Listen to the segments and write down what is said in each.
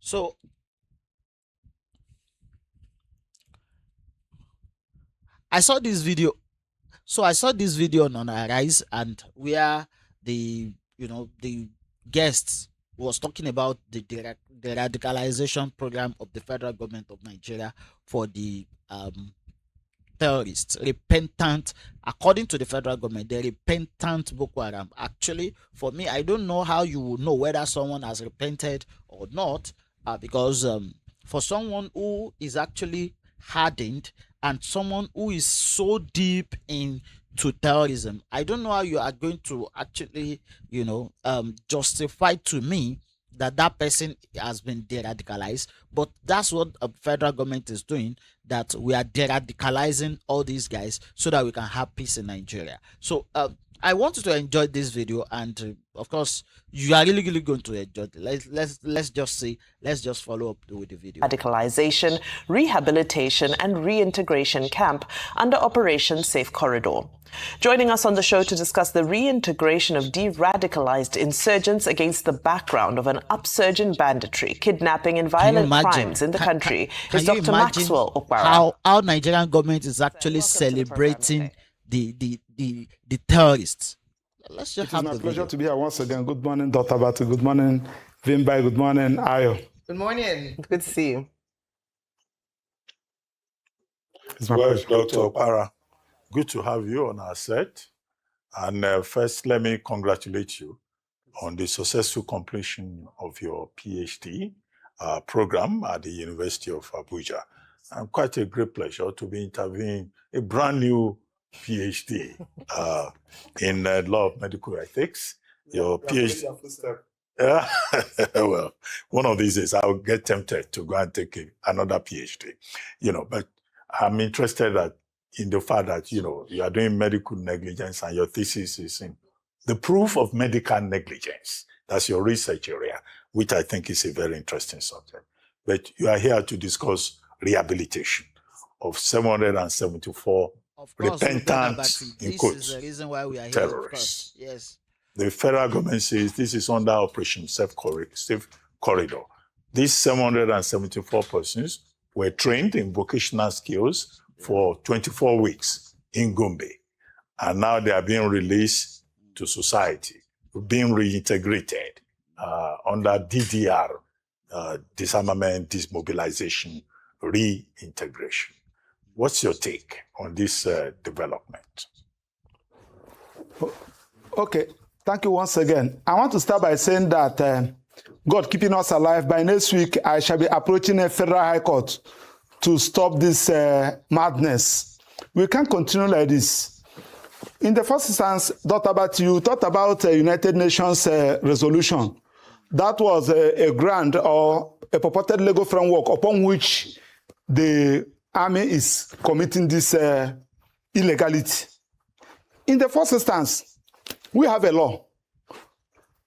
So I saw this video. I saw this video on Arise, and where the the guests was talking about the radicalization program of the federal government of Nigeria for the terrorists, repentant, according to the federal government, the repentant Boko Haram. Actually, for me, I don't know how you will know whether someone has repented or not, because for someone who is actually hardened and someone who is so deep into terrorism, I don't know how you are going to actually, justify to me that that person has been de-radicalized. But that's what a federal government is doing, that we are de-radicalizing all these guys so that we can have peace in Nigeria. So I want you to enjoy this video, and of course you are really going to enjoy it. Let's just follow up with the video. Radicalization, rehabilitation and reintegration camp under Operation Safe Corridor. Joining us on the show to discuss the reintegration of de-radicalized insurgents against the background of an upsurge in banditry, kidnapping and violent crimes in the country is Dr. Maxwell Okwara. How Nigerian government is actually celebrating the terrorists. Let's just have the video. It's my pleasure to be here once again. Good morning, Dr. Batu. Good morning, Vimbai. Good morning, Ayo. Good morning. Good to see you. It's my pleasure. Dr. Okwara, good to have you on our set. And first, let me congratulate you on the successful completion of your PhD program at the University of Abuja. And quite a great pleasure to be interviewing a brand new PhD in law of medical ethics. Your PhD. Well, one of these days I'll get tempted to go and take another PhD. But I'm interested in the fact that you are doing medical negligence, and your thesis is in the proof of medical negligence. That's your research area, which I think is a very interesting subject. But you are here to discuss rehabilitation of 774 repentant, in quotes, terrorists. Yes. The federal government says this is under Operation Safe Corridor. These 774 persons were trained in vocational skills for 24 weeks in Gombe. And now they are being released to society, being reintegrated under DDR, disarmament, dismobilization, reintegration. What's your take on this development? Okay, thank you once again. I want to start by saying that God keeping us alive, by next week I shall be approaching a federal high court to stop this madness. We can't continue like this. In the first instance, Dr. Batu, you talked about a United Nations resolution. That was a grant or a purported legal framework upon which the army is committing this illegality. In the first instance, we have a law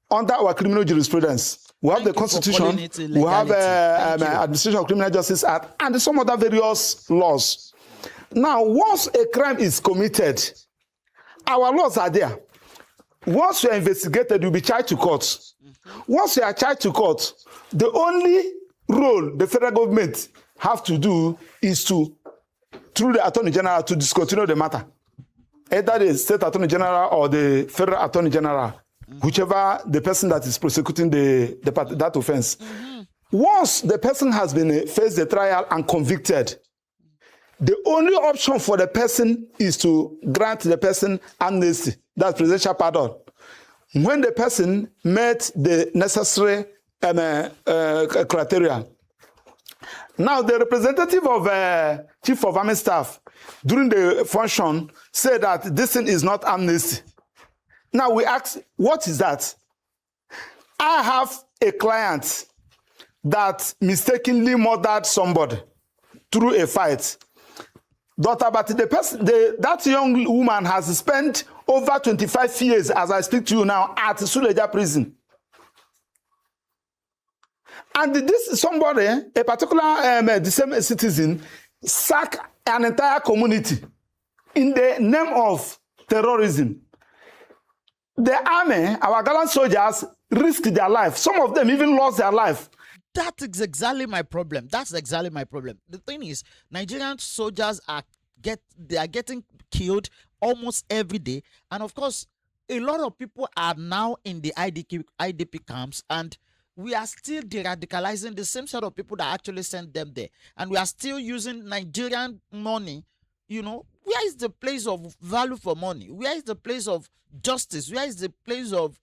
under our criminal jurisprudence. We have the Constitution, we have Administration of Criminal Justice Act, and some other various laws. Now, once a crime is committed, our laws are there. Once you are investigated, you'll be charged to court. Once you are charged to court, the only role the federal government have to do is to, through the Attorney General, to discontinue the matter. Either the State Attorney General or the Federal Attorney General, whichever the person that is prosecuting that offense. Once the person has been faced the trial and convicted, the only option for the person is to grant the person amnesty, that's presidential pardon. When the person met the necessary criteria. Now, the representative of Chief of Army Staff during the function said that this thing is not amnesty. Now we ask, what is that? I have a client that mistakenly murdered somebody through a fight. Daughter, but that young woman has spent over 25 years, as I speak to you now, at Suleja prison. And this is somebody, a particular the same citizen, sack an entire community in the name of terrorism. The army, our gallant soldiers, risked their life. Some of them even lost their life. That is exactly my problem. That's exactly my problem. The thing is, Nigerian soldiers are getting killed almost every day, and of course, a lot of people are now in the IDP camps, and we are still de-radicalizing the same set of people that actually sent them there, and we are still using Nigerian money. Where is the place of value for money? Where is the place of justice? Where is the place of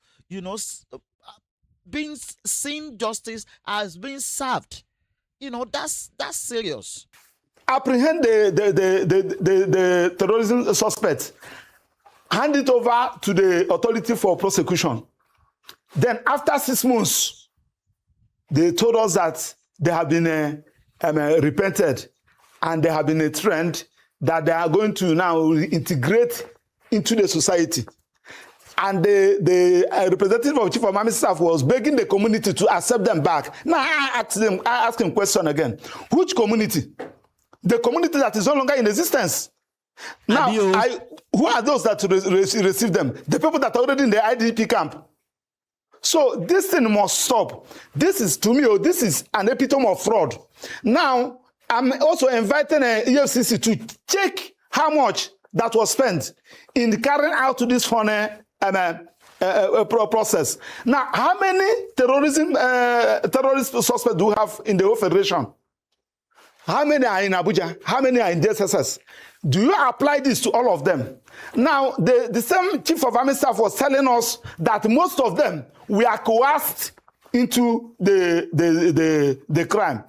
being seen justice as being served? That's serious. Apprehend the terrorism suspect, hand it over to the authority for prosecution. Then after 6 months, they told us that they have been repented, and they have been a trend that they are going to now integrate into the society. And the representative of Chief of Army Staff was begging the community to accept them back. Now I ask him question again. Which community? The community that is no longer in existence. Now, who are those that receive them? The people that are already in the IDP camp. So this thing must stop. This is, to me, this is an epitome of fraud. Now, I'm also inviting EFCC to check how much that was spent in carrying out this funny process. Now, how many terrorist suspects do we have in the whole federation? How many are in Abuja? How many are in DSSS? Do you apply this to all of them? Now, the same Chief of Army Staff was telling us that most of them were coerced into the crime.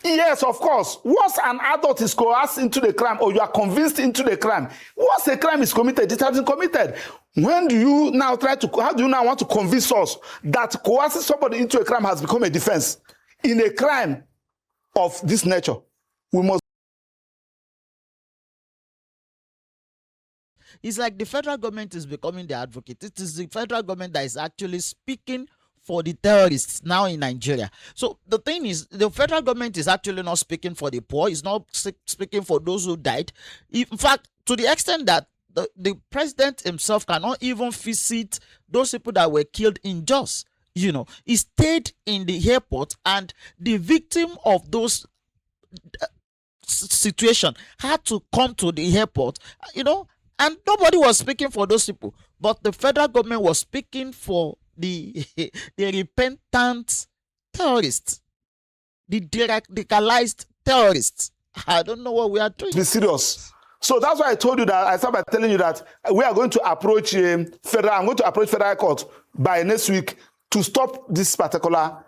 Yes, of course. Once an adult is coerced into the crime, or you are convinced into the crime, once a crime is committed, it has been committed. When do you now how do you now want to convince us that coercing somebody into a crime has become a defense? In a crime of this nature, we must. It's like the federal government is becoming the advocate. It is the federal government that is actually speaking for the terrorists now in Nigeria. So the thing is, the federal government is actually not speaking for the poor. It's not speaking for those who died. In fact, to the extent that the president himself cannot even visit those people that were killed in Jos. He stayed in the airport, and the victim of those situation had to come to the airport, and nobody was speaking for those people, but the federal government was speaking for the repentant terrorists, the radicalized terrorists. I don't know what we are doing. Be serious. So that's why I told you that, I started by telling you that we are going to approach I'm going to approach federal court by next week to stop this particular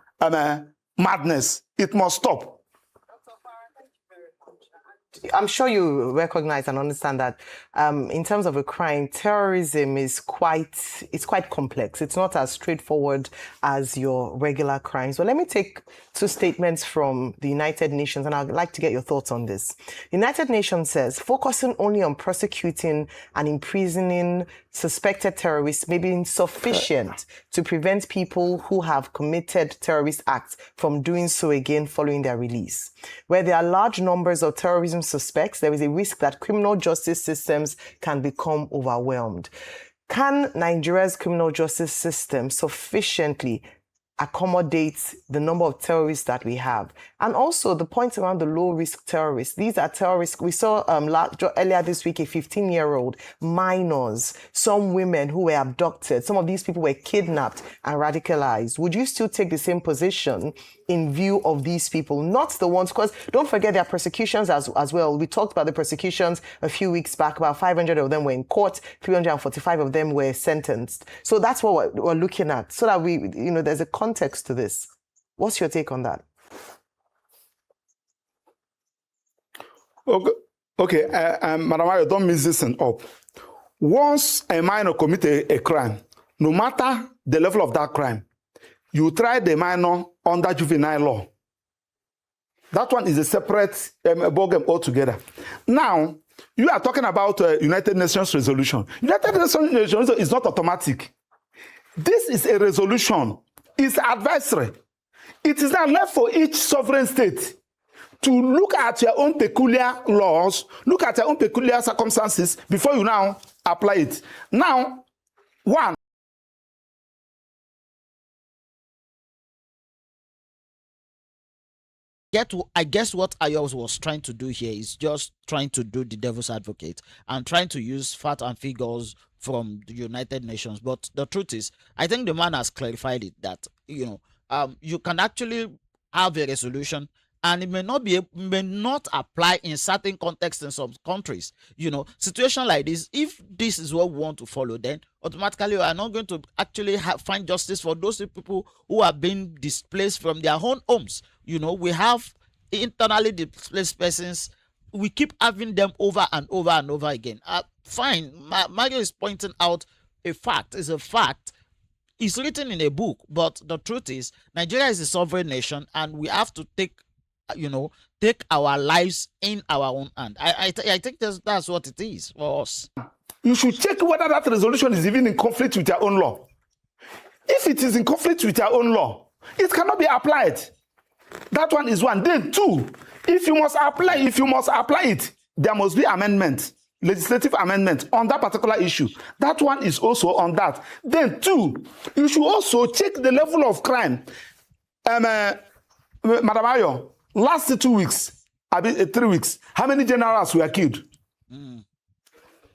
madness. It must stop. I'm sure you recognize and understand that in terms of a crime, terrorism is quite complex. It's not as straightforward as your regular crimes. So let me take two statements from the United Nations, and I'd like to get your thoughts on this. The United Nations says focusing only on prosecuting and imprisoning suspected terrorists may be insufficient to prevent people who have committed terrorist acts from doing so again following their release. Where there are large numbers of terrorism suspects, there is a risk that criminal justice systems can become overwhelmed. Can Nigeria's criminal justice system sufficiently accommodate the number of terrorists that we have? And also the point around the low-risk terrorists. These are terrorists. We saw earlier this week a 15-year-old, minors, some women who were abducted. Some of these people were kidnapped and radicalized. Would you still take the same position in view of these people? Not the ones, because don't forget there are persecutions as well. We talked about the persecutions a few weeks back. About 500 of them were in court. 345 of them were sentenced. So that's what we're looking at, so that there's a context to this. What's your take on that? Okay, Madam Ayo, don't mix this thing up. Once a minor commit a crime, no matter the level of that crime, you try the minor under juvenile law. That one is a separate ballgame altogether. Now, you are talking about United Nations resolution. United Nations resolution is not automatic. This is a resolution. It's advisory. It is now left for each sovereign state to look at your own peculiar laws, look at your own peculiar circumstances before you now apply it. Now, one, I guess what Ayos was trying to do here is just trying to do the devil's advocate and trying to use fact and figures from the United Nations. But the truth is, I think the man has clarified it that you can actually have a resolution, and it may not apply in certain contexts in some countries. Situation like this, if this is what we want to follow, then automatically we are not going to actually find justice for those people who are being displaced from their own homes. We have internally displaced persons. We keep having them over and over and over again. Fine, Mario is pointing out a fact. It's a fact. It's written in a book, but the truth is, Nigeria is a sovereign nation, and we have to take our lives in our own hand. I think that's what it is for us. You should check whether that resolution is even in conflict with your own law. If it is in conflict with your own law, it cannot be applied. That one is one. Then two, if you must apply it, there must be amendment, legislative amendment on that particular issue. That one is also on that. Then two, you should also check the level of crime. Madam Ayo, last 2 weeks, 3 weeks, how many generals were killed?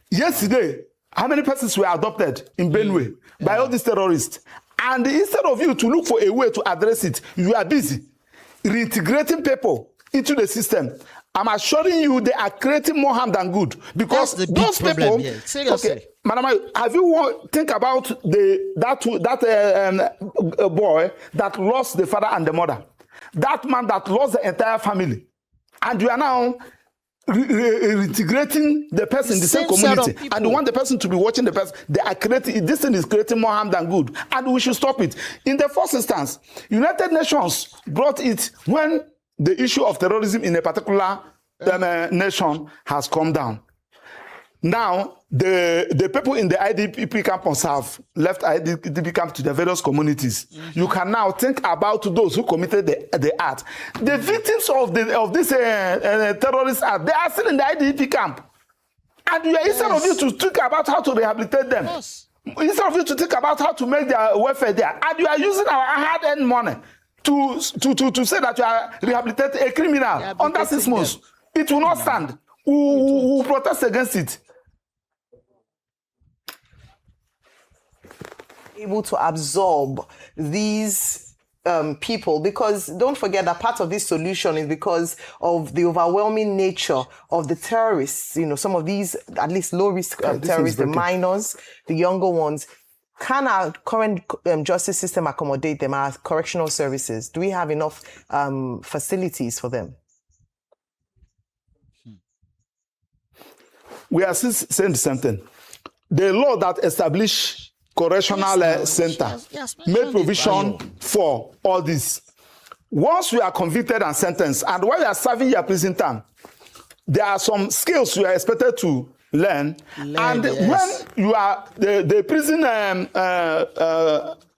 Yesterday, how many persons were adopted in Benue by all these terrorists? And instead of you to look for a way to address it, you are busy reintegrating people into the system. I'm assuring you they are creating more harm than good, because those people. Seriously. Okay, Madam, have you think about that boy that lost the father and the mother? That man that lost the entire family, and you are now reintegrating the person in the same community, and you want the person to be watching the person. They are creating, this thing is creating more harm than good, and we should stop it. In the first instance, United Nations brought it when the issue of terrorism in a particular nation has come down. Now, the people in the IDP campus have left IDP camp to the various communities. You can now think about those who committed the act. The victims of this terrorist act, they are still in the IDP camp. And instead of you to think about how to rehabilitate them, instead of you to think about how to make their welfare there, and you are using our hard-earned money to say that you are rehabilitating a criminal under 6 months, it will not stand. We will protest against it. Able to absorb these people, because don't forget that part of this solution is because of the overwhelming nature of the terrorists. Some of these, at least low-risk terrorists, the minors, the younger ones. Can our current justice system accommodate them, our correctional services? Do we have enough facilities for them? We are still saying the same thing. The law that established correctional center made provision for all this. Once you are convicted and sentenced, and while you are serving your prison term, there are some skills you are expected to learn. And when you are the prison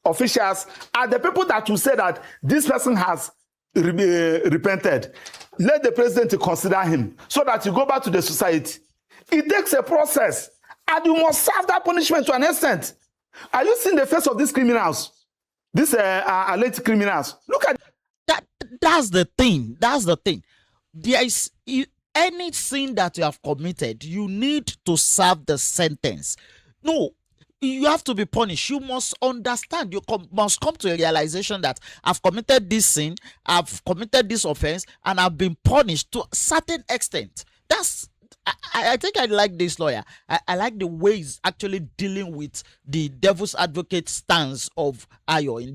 officials are the people that will say that this person has repented, let the president consider him so that you go back to the society. It takes a process, and you must serve that punishment to an extent. Are you seeing the face of these criminals? These alleged criminals. Look at that. That's the thing. That's the thing. There is any sin that you have committed, you need to serve the sentence. No, you have to be punished. You must understand. You must come to a realization that I've committed this sin, I've committed this offense, and I've been punished to a certain extent. I think I like this lawyer. I like the way he's actually dealing with the devil's advocate stance of Ayo in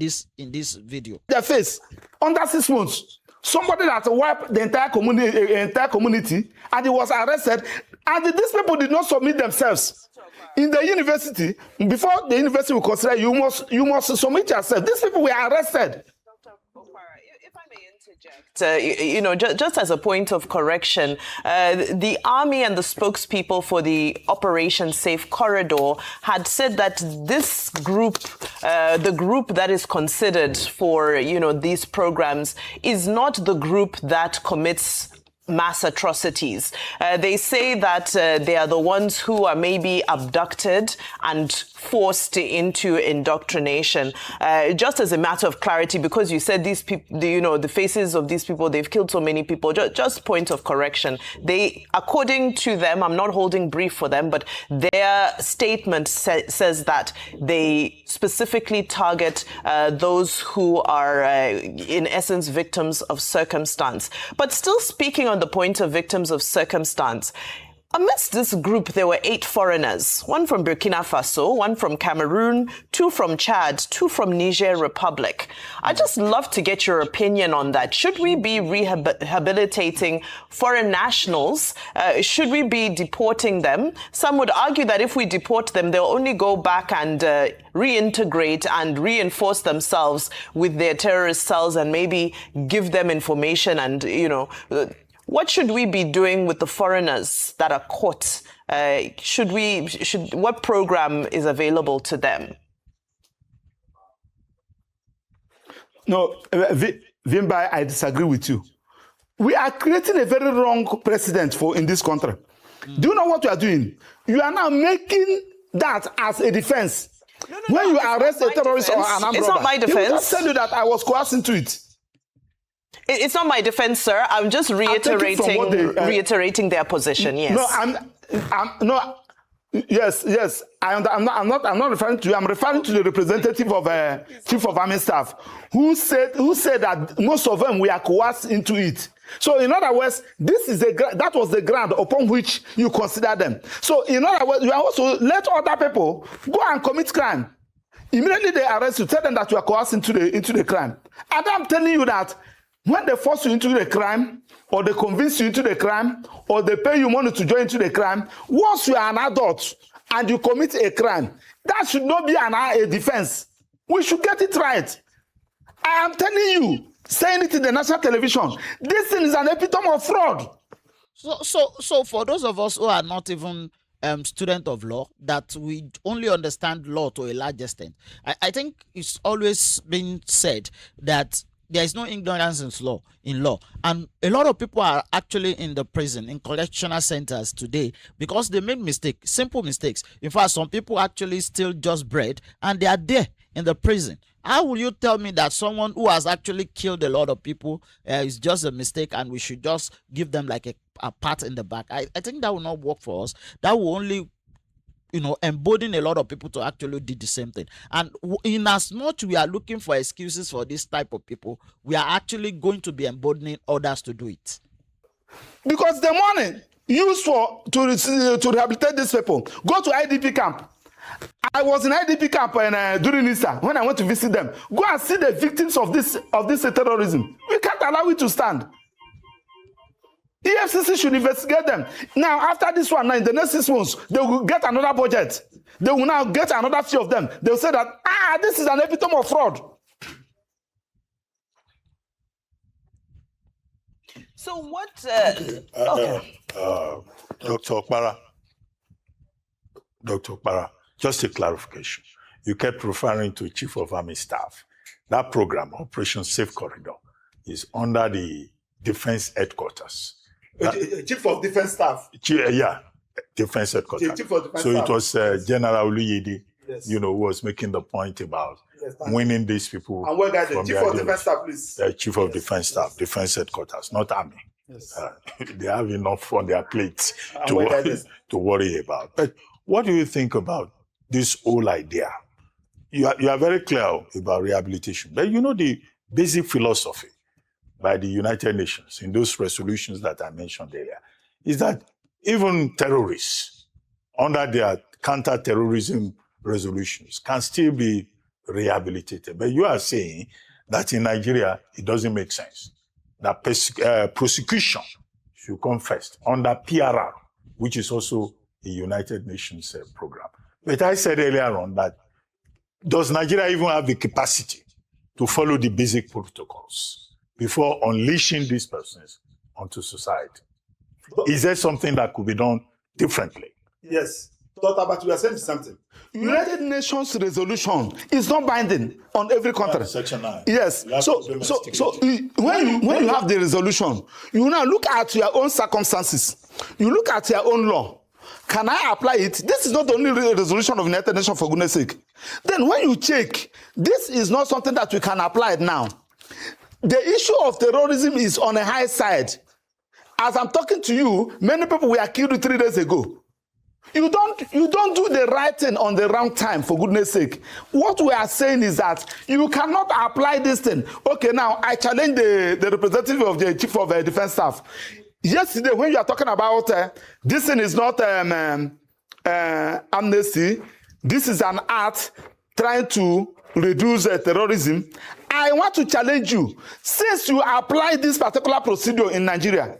this video. Their face under 6 months. Somebody that wiped the entire community, and he was arrested, and these people did not submit themselves. In the university, before the university will consider you must submit yourself. These people were arrested. Just as a point of correction, the army and the spokespeople for the Operation Safe Corridor had said that this group, the group that is considered for, these programs, is not the group that commits mass atrocities. They say that they are the ones who are maybe abducted and forced into indoctrination. Just as a matter of clarity, because you said these people, the faces of these people, they've killed so many people. Just point of correction. They, according to them, I'm not holding brief for them, but their statement says that they specifically target those who are, in essence, victims of circumstance. But still speaking on the point of victims of circumstance, amidst this group, there were 8 foreigners, one from Burkina Faso, one from Cameroon, 2 from Chad, 2 from Niger Republic. I'd just love to get your opinion on that. Should we be rehabilitating foreign nationals? Should we be deporting them? Some would argue that if we deport them, they'll only go back and reintegrate and reinforce themselves with their terrorist cells and maybe give them information and, what should we be doing with the foreigners that are caught? What program is available to them? No, Vimbai, I disagree with you. We are creating a very wrong precedent in this country. Do you know what you are doing? You are now making that as a defense. When you arrest a terrorist or an armed robber, it's not my defense. He will just tell you that I was coerced into it. It's not my defense, sir. I'm just reiterating their position. Yes. No, yes. I'm not referring to you. I'm referring to the representative of Chief of Army Staff, who said that most of them were coerced into it. So, in other words, that was the ground upon which you consider them. So, in other words, you are also let other people go and commit crime. Immediately they arrest you, tell them that you are coerced into the crime. And I'm telling you that when they force you into the crime, or they convince you into the crime, or they pay you money to join into the crime, once you are an adult and you commit a crime, that should not be a defense. We should get it right. I am telling you, saying it in the national television, this thing is an epitome of fraud. So for those of us who are not even student of law, that we only understand law to a large extent, I think it's always been said that there is no ignorance in law, and a lot of people are actually in the prison, in correctional centers today, because they made simple mistakes. In fact, some people actually steal just bread and they are there in the prison. How will you tell me that someone who has actually killed a lot of people is just a mistake and we should just give them like a pat in the back? I think that will not work for us. That will only embolden a lot of people to actually do the same thing. And in as much we are looking for excuses for this type of people, we are actually going to be emboldening others to do it. Because the money used to rehabilitate these people, go to IDP camp. I was in IDP camp during Easter when I went to visit them. Go and see the victims of this terrorism. We can't allow it to stand. EFCC should investigate them. Now, after this one, in the next 6 months, they will get another budget. They will now get another few of them. They will say that, this is an epitome of fraud. So what... okay. Dr. Okpara, just a clarification. You kept referring to Chief of Army Staff. That program, Operation Safe Corridor, is under the Defense Headquarters. Chief of Defense Staff. Defense Headquarters. Chief of Defense so Staff. It was General Oluyede, yes, who was making the point about winning these people. And what guys, Chief of Defense Staff, please. Chief of Defense Staff, Defense Headquarters, not Army. Yes. They have enough on their plates to worry about. But what do you think about this whole idea? You are very clear about rehabilitation, but the basic philosophy by the United Nations in those resolutions that I mentioned earlier is that even terrorists under their counter-terrorism resolutions can still be rehabilitated. But you are saying that in Nigeria, it doesn't make sense. That prosecution should come first under PRR, which is also a United Nations program. But I said earlier on that, does Nigeria even have the capacity to follow the basic protocols before unleashing these persons onto society? Is there something that could be done differently? Yes. Dr. Abati, we are saying something. United Nations resolution is not binding on every country. Section 9. Yes. So when you have the resolution, you now look at your own circumstances. You look at your own law. Can I apply it? This is not the only resolution of United Nations, for goodness sake. Then when you check, this is not something that we can apply now. The issue of terrorism is on a high side. As I'm talking to you, many people were killed 3 days ago. You don't do the right thing on the wrong time, for goodness sake. What we are saying is that you cannot apply this thing. Okay, now I challenge the representative of the chief of defense staff. Yesterday, when you are talking about this thing is not amnesty, this is an act trying to reduce terrorism. I want to challenge you. Since you apply this particular procedure in Nigeria,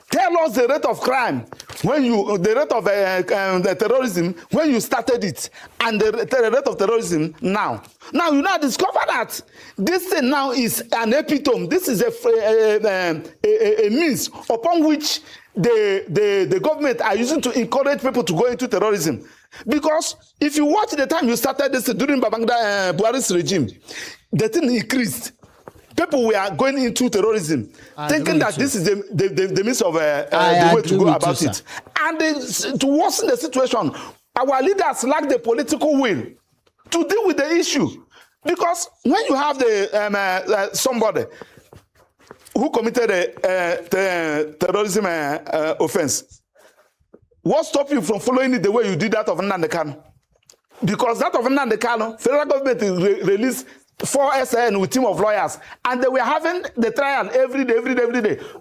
tell us the rate of crime when the rate of the terrorism when you started it, and the rate of terrorism now. Now you now discover that this thing now is an epitome. This is a means upon which the government are using to encourage people to go into terrorism. Because if you watch the time you started this during Babangida Buhari's regime, the thing increased. People were going into terrorism, thinking that this is the means of the way to go about it. And to worsen the situation, our leaders lack the political will to deal with the issue. Because when you have somebody who committed a terrorism offense, what stops you from following it the way you did that of Nnamdi Kanu? Because that of Nnamdi Kanu, federal government released 4 SN with team of lawyers, and they were having the trial every day.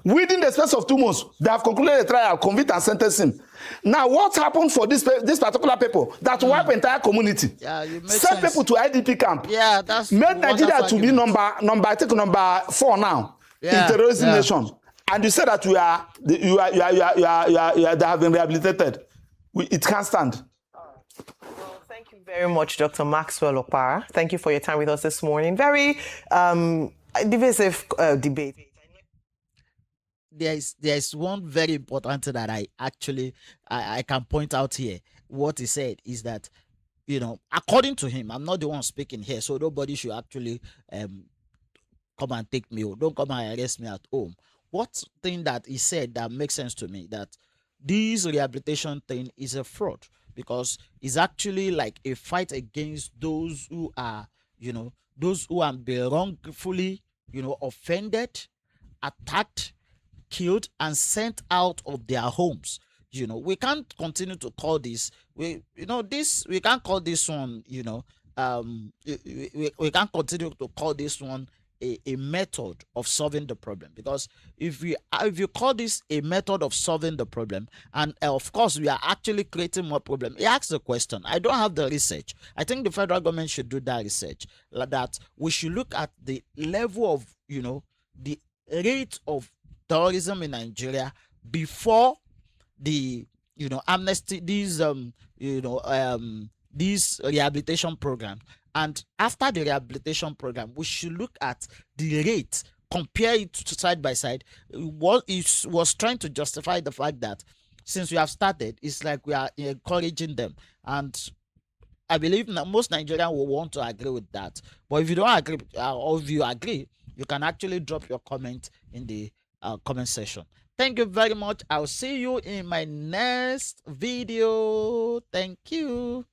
Within the space of 2 months, they have concluded the trial, convict and sentence him. Now, what happened for this particular people that wipe entire community? Yeah, you make send sense. people to IDP camp. Yeah, that's made Nigeria to be argument. number 4 now in terrorism nation. And you say that they have been rehabilitated. It can't stand. Thank you very much, Dr. Maxwell Okpara. Thank you for your time with us this morning. Very divisive debate. There is one very important thing that I can point out here. What he said is that, according to him, I'm not the one speaking here, so nobody should actually come and take me, or don't come and arrest me at home. What thing that he said that makes sense to me, that this rehabilitation thing is a fraud, because it's actually like a fight against those who are, those who are wrongfully, offended, attacked, killed, and sent out of their homes. We can't continue to call this, we can't call this one, we can't continue to call this one a method of solving the problem. Because if you call this a method of solving the problem, and of course we are actually creating more problem. He asks the question. I don't have the research. I think the federal government should do that research, like that we should look at the level of the rate of terrorism in Nigeria before the amnesty, these rehabilitation program, and after the rehabilitation program. We should look at the rate, compare it side by side. What it was trying to justify the fact that since we have started, it's like we are encouraging them, and I believe most Nigerians will want to agree with that. But if you don't agree, or if you agree, you can actually drop your comment in the comment section. Thank you very much. I'll see you in my next video. Thank you.